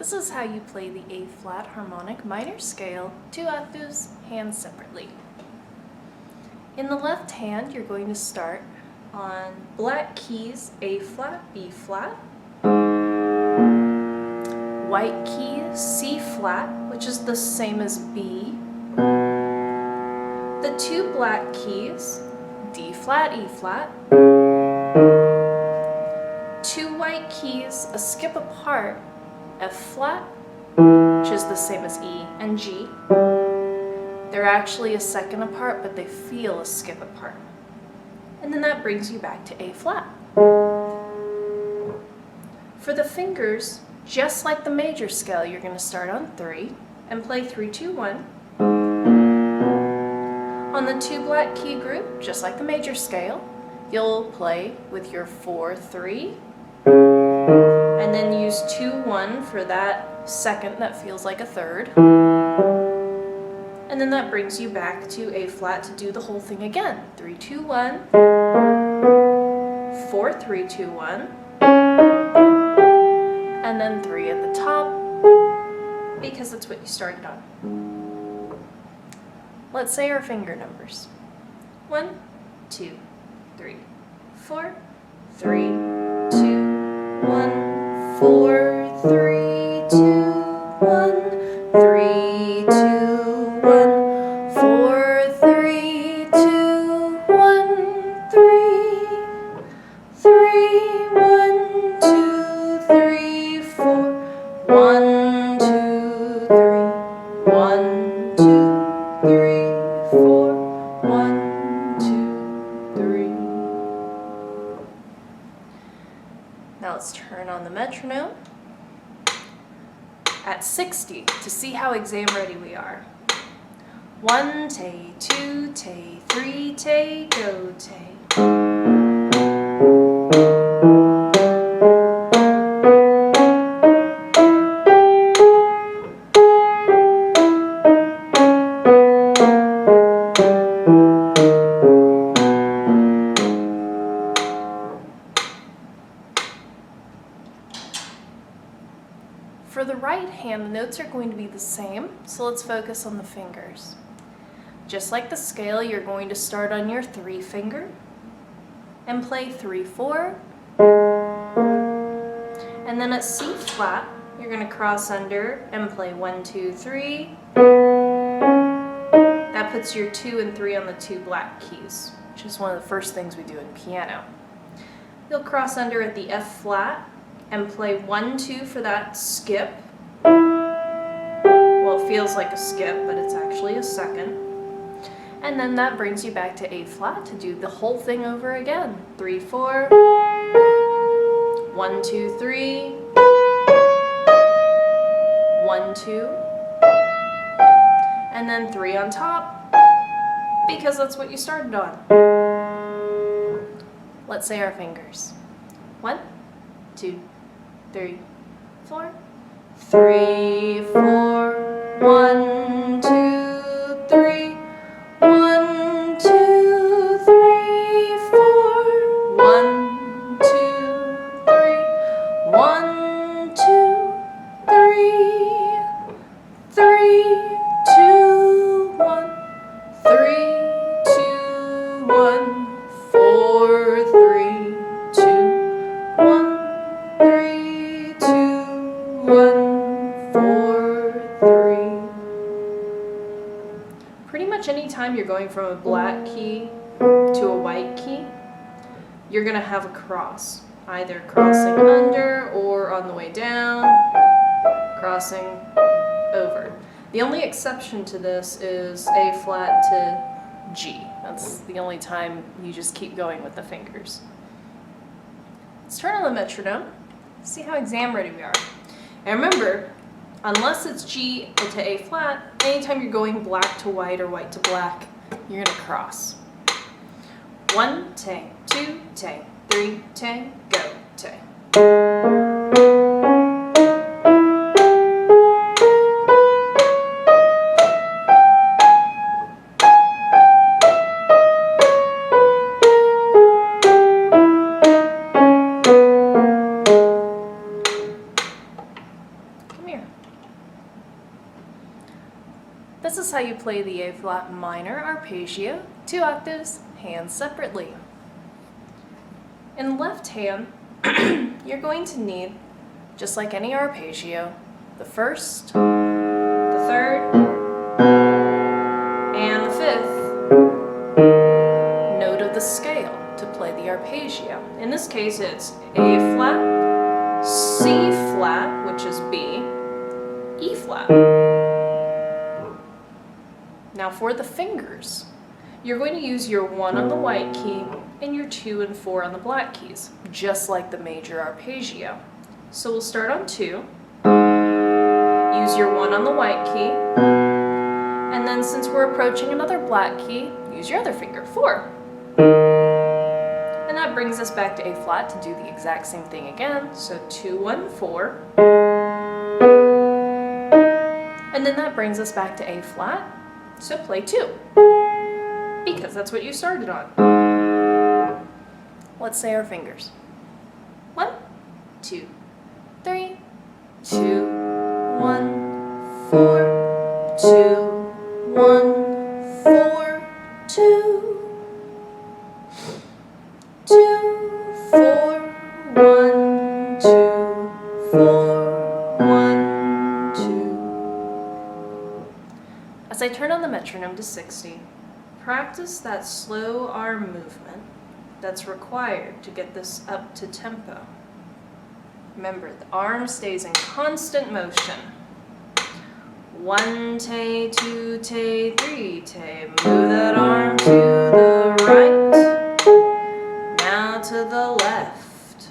This is how you play the A-flat harmonic minor scale, 2 octaves, hands separately. In the left hand, you're going to start on black keys, A-flat, B-flat, white keys, C-flat, which is the same as B, the 2 black keys, D-flat, E-flat, 2 white keys, a skip apart, F-flat, which is the same as E, and G. They're actually a second apart, but they feel a skip apart. And then that brings you back to A-flat. For the fingers, just like the major scale, you're going to start on 3 and play 3, 2, 1. On the 2 black key group, just like the major scale, you'll play with your 4, 3, and then use 2, 1 for that second that feels like a third. And then that brings you back to A-flat to do the whole thing again. 3, 2, 1, 4, 3, 2, 1, and then 3 at the top, because that's what you started on. Let's say our finger numbers. 1, 2, 3, 4, 3, 2, 1, 4, 3, 2, 1, 3, 2, 1, 4, 3, 2, 1, 3, 3, 1, 2, 3, 4, 1, 2, 3, 1, 2, 3, 4, 1, 2, 3. Now let's turn on the metronome at 60 to see how exam ready we are. 1 tay, 2 tay, 3 tay, go tay. For the right hand, the notes are going to be the same, so let's focus on the fingers. Just like the scale, you're going to start on your 3 finger and play 3, 4. And then at C flat, you're going to cross under and play 1, 2, 3. That puts your 2 and 3 on the 2 black keys, which is one of the first things we do in piano. You'll cross under at the F flat and play 1, 2 for that skip. Well, it feels like a skip, but it's actually a second. And then that brings you back to A flat to do the whole thing over again. 3, 4, 1, 2, 3, 1, 2, and then 3 on top, because that's what you started on. Let's say our fingers. 1, 2, 3, 4, 3, 4, 1, 2, 3, 1, 2, 3, 4, 1, 2, 3, 1, 2, 3, 3, 2, 1, 3, 2, 1, 4, 3, 2, 1, 3, 2, 1, 4, 3. Pretty much any time you're going from a black key to a white key, you're going to have a cross, either crossing under or on the way down, crossing over. The only exception to this is A flat to G. That's the only time you just keep going with the fingers. Let's turn on the metronome, see how exam ready we are. And remember, unless it's G to A flat, anytime you're going black to white or white to black, you're going to cross. 1 tay, 2 tay, 3 tay, go tay. Come here. This is how you play the A flat minor arpeggio, 2 octaves, hands separately. In the left hand, you're going to need, just like any arpeggio, the first, the third, and the fifth note of the scale to play the arpeggio. In this case, it's A flat, C flat, which is B, E flat. Now for the fingers, you're going to use your 1 on the white key and your 2 and 4 on the black keys, just like the major arpeggio. So we'll start on 2, use your 1 on the white key, and then since we're approaching another black key, use your other finger, 4. And that brings us back to A flat to do the exact same thing again, so 2, 1, 4. And then that brings us back to A flat, so play 2, because that's what you started on. Let's say our fingers. 1, 2, 3, 2, 1, 4, 2, 1, 4, 2, 2, 4, 1, 2, 4, 1, 2. As I turn on the metronome to 60, practice that slow arm movement that's required to get this up to tempo. Remember, the arm stays in constant motion. 1 tay, 2 tay, 3 tay. Move that arm to the right, now to the left.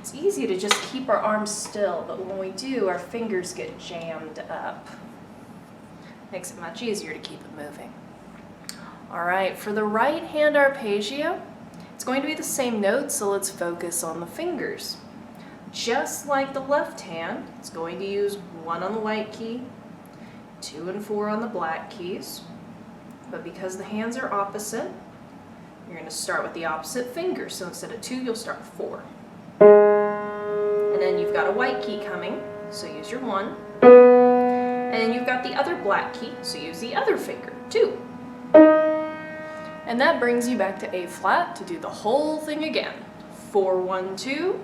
It's easy to just keep our arms still, but when we do, our fingers get jammed up. Makes it much easier to keep it moving. All right, for the right hand arpeggio, it's going to be the same notes, so let's focus on the fingers. Just like the left hand, it's going to use 1 on the white key, 2 and 4 on the black keys, but because the hands are opposite, you're going to start with the opposite finger. So instead of 2, you'll start with 4. And then you've got a white key coming, so use your 1. And you've got the other black key, so use the other finger, 2. And that brings you back to A flat to do the whole thing again. 4, 1, 2.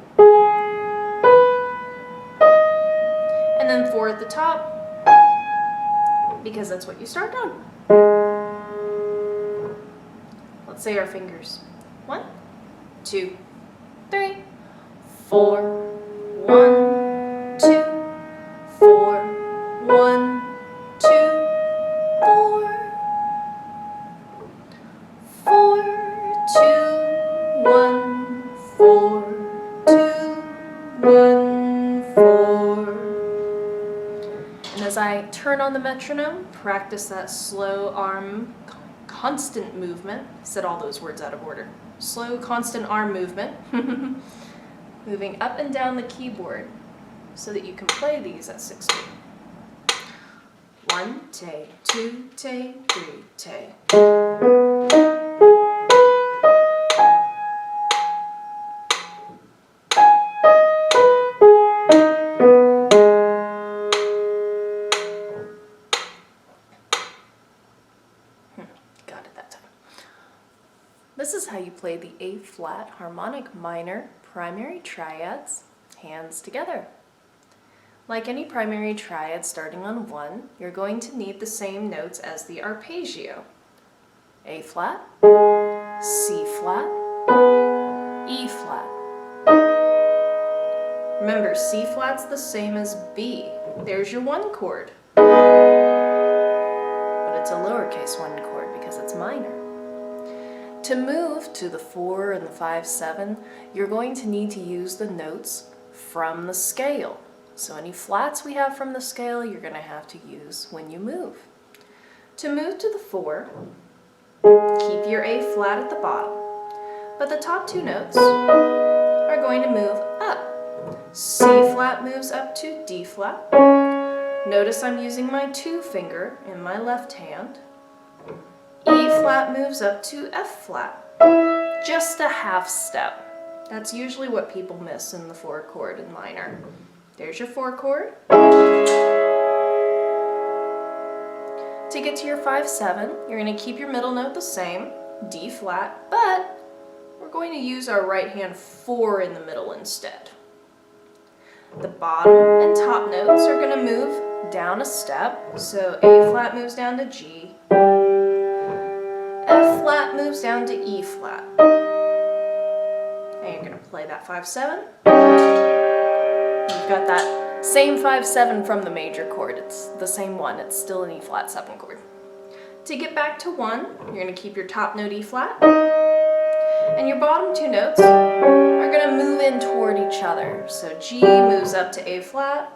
And then 4 at the top, because that's what you start on. Let's say our fingers. 1, 2, 3, 4, 1, 2, 4, 1, 2, 4, 4, 2, 1, 4, 2, 1, 4. And as I turn on the metronome, practice that slow arm, constant movement. I said all those words out of order. Slow, constant arm movement. Moving up and down the keyboard so that you can play these at 60. 1 tay, 2 tay, 3 tay. Got it that time. This is how you play the A flat harmonic minor primary triads, hands together. Like any primary triad starting on 1, you're going to need the same notes as the arpeggio. A flat, C flat, E flat. Remember, C flat's the same as B. There's your 1 chord. But it's a lowercase 1 chord because it's minor. To move to the 4 and the 5, 7, you're going to need to use the notes from the scale. So any flats we have from the scale, you're going to have to use when you move. To move to the 4, keep your A flat at the bottom, but the top 2 notes are going to move up. C flat moves up to D flat. Notice I'm using my 2 finger in my left hand. E flat moves up to F flat. Just a half step. That's usually what people miss in the 4 chord in minor. There's your 4 chord. To get to your 5/7, you're going to keep your middle note the same, D flat, but we're going to use our right hand 4 in the middle instead. The bottom and top notes are going to move down a step, so A flat moves down to G, F flat moves down to E flat. And you're going to play that 5/7. You've got that same 5/7 from the major chord. It's the same one. It's still an E flat 7 chord. To get back to 1, you're going to keep your top note E flat, and your bottom 2 notes are going to move in toward each other. So G moves up to A flat,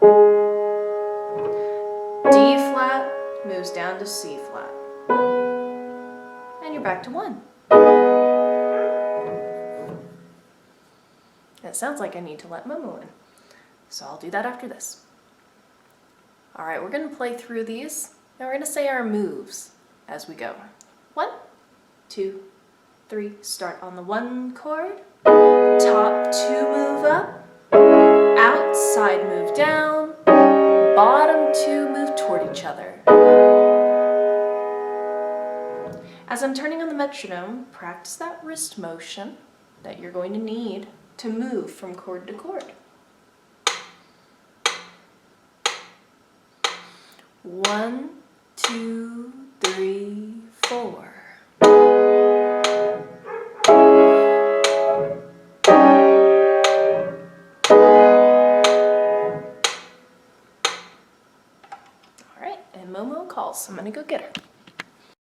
D flat moves down to C flat, and you're back to 1. It sounds like I need to let Momo in, so I'll do that after this. All right, we're going to play through these, and we're going to say our moves as we go. 1, 2, 3, start on the 1 chord, top 2 move up, outside move down, bottom 2 move toward each other. As I'm turning on the metronome, practice that wrist motion that you're going to need to move from chord to chord. 1, 2, 3, 4. All right, and Momo calls, so I'm gonna go get her.